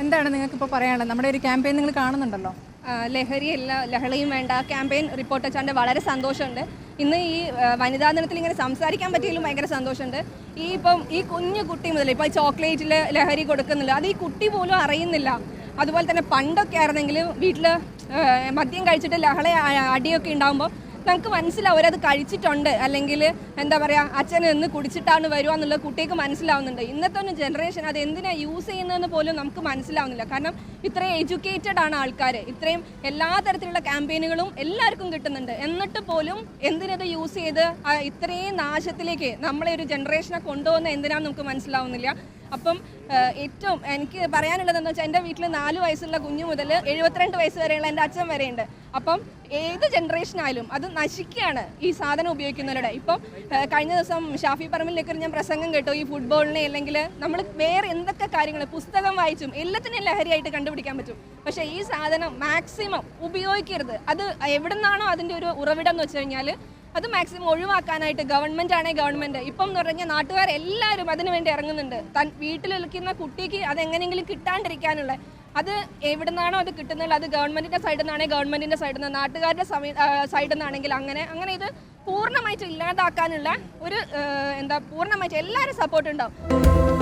എന്താണ് നിങ്ങൾക്കിപ്പോൾ പറയാനുള്ളത്? നമ്മുടെ ഒരു ക്യാമ്പയിൻ നിങ്ങൾ കാണുന്നുണ്ടല്ലോ. ലഹളയും വേണ്ട ക്യാമ്പയിൻ റിപ്പോർട്ട് വെച്ചാണ്ട് വളരെ സന്തോഷമുണ്ട്. ഇന്ന് ഈ വനിതാ ദിനത്തിൽ ഇങ്ങനെ സംസാരിക്കാൻ പറ്റിയതിലും ഭയങ്കര സന്തോഷമുണ്ട്. ഈ കുഞ്ഞു കുട്ടി മുതൽ ഇപ്പോൾ ചോക്ലേറ്റിൽ ലഹരി കൊടുക്കുന്നില്ല, അത് ഈ കുട്ടി പോലും അറിയുന്നില്ല. അതുപോലെ തന്നെ പണ്ടൊക്കെ ആയിരുന്നെങ്കിൽ വീട്ടിൽ മദ്യം കഴിച്ചിട്ട് അടിയൊക്കെ ഉണ്ടാകുമ്പോൾ നമുക്ക് മനസ്സിലാവും അവരത് കഴിച്ചിട്ടുണ്ട്, അല്ലെങ്കിൽ എന്താ പറയുക അച്ഛൻ എന്ന് കുടിച്ചിട്ടാണ് വരിക എന്നുള്ളത് കുട്ടിക്ക് മനസ്സിലാവുന്നുണ്ട്. ഇന്നത്തെ ഒരു ജനറേഷൻ അത് എന്തിനാണ് യൂസ് ചെയ്യുന്നതെന്ന് പോലും നമുക്ക് മനസ്സിലാവുന്നില്ല. കാരണം ഇത്രയും എഡ്യൂക്കേറ്റഡ് ആണ് ആൾക്കാർ, ഇത്രയും എല്ലാ തരത്തിലുള്ള ക്യാമ്പയിനുകളും എല്ലാവർക്കും കിട്ടുന്നുണ്ട്. എന്നിട്ട് പോലും എന്തിനത് യൂസ് ചെയ്ത് ഇത്രയും നാശത്തിലേക്ക് നമ്മളെ ഒരു ജനറേഷനെ കൊണ്ടുപോകുന്ന എന്തിനാണെന്ന് നമുക്ക് മനസ്സിലാവുന്നില്ല. അപ്പം ഏറ്റവും എനിക്ക് പറയാനുള്ളതെന്ന് വെച്ചാൽ എൻ്റെ വീട്ടിൽ 4 വയസ്സുള്ള കുഞ്ഞു മുതൽ 72 വയസ്സ് വരെയുള്ള എൻ്റെ അച്ഛൻ വരെയുണ്ട്. അപ്പം ഏത് ജനറേഷനായാലും അത് നശിക്കുകയാണ് ഈ സാധനം ഉപയോഗിക്കുന്നവരുടെ. ഇപ്പം കഴിഞ്ഞ ദിവസം ഷാഫി പറമ്പിലേക്ക് ഞാൻ പ്രസംഗം കേട്ടു, ഈ ഫുട്ബോളിനെ അല്ലെങ്കിൽ നമ്മൾ വേറെ എന്തൊക്കെ കാര്യങ്ങൾ പുസ്തകം വായിച്ചും എല്ലാത്തിനെയും ലഹരിയായിട്ട് കണ്ടുപിടിക്കാൻ പറ്റും. പക്ഷേ ഈ സാധനം മാക്സിമം ഉപയോഗിക്കരുത്. അത് എവിടെ നിന്നാണോ അതിൻ്റെ ഒരു ഉറവിടം എന്ന് വെച്ച് കഴിഞ്ഞാൽ അത് മാക്സിമം ഒഴിവാക്കാനായിട്ട് ഗവൺമെൻറ് ആണെങ്കിൽ ഗവൺമെൻറ് ഇപ്പം എന്ന് പറഞ്ഞാൽ നാട്ടുകാരെല്ലാവരും അതിനു വേണ്ടി ഇറങ്ങുന്നുണ്ട്. വീട്ടിൽ വിളിക്കുന്ന കുട്ടിക്ക് അതെങ്ങനെയെങ്കിലും കിട്ടാണ്ടിരിക്കാനുള്ള അത് എവിടെ നിന്നാണോ അത് കിട്ടുന്നത്, അത് ഗവൺമെൻറ്റിൻ്റെ സൈഡിൽ നിന്നാണെങ്കിൽ ഗവൺമെൻറ്റിൻ്റെ സൈഡിൽ നിന്ന്, നാട്ടുകാരുടെ സൈഡിൽ നിന്നാണെങ്കിൽ അങ്ങനെ ഇത് പൂർണ്ണമായിട്ട് ഇല്ലാതാക്കാനുള്ള ഒരു പൂർണ്ണമായിട്ട് എല്ലാവരും സപ്പോർട്ട് ഉണ്ടാവും.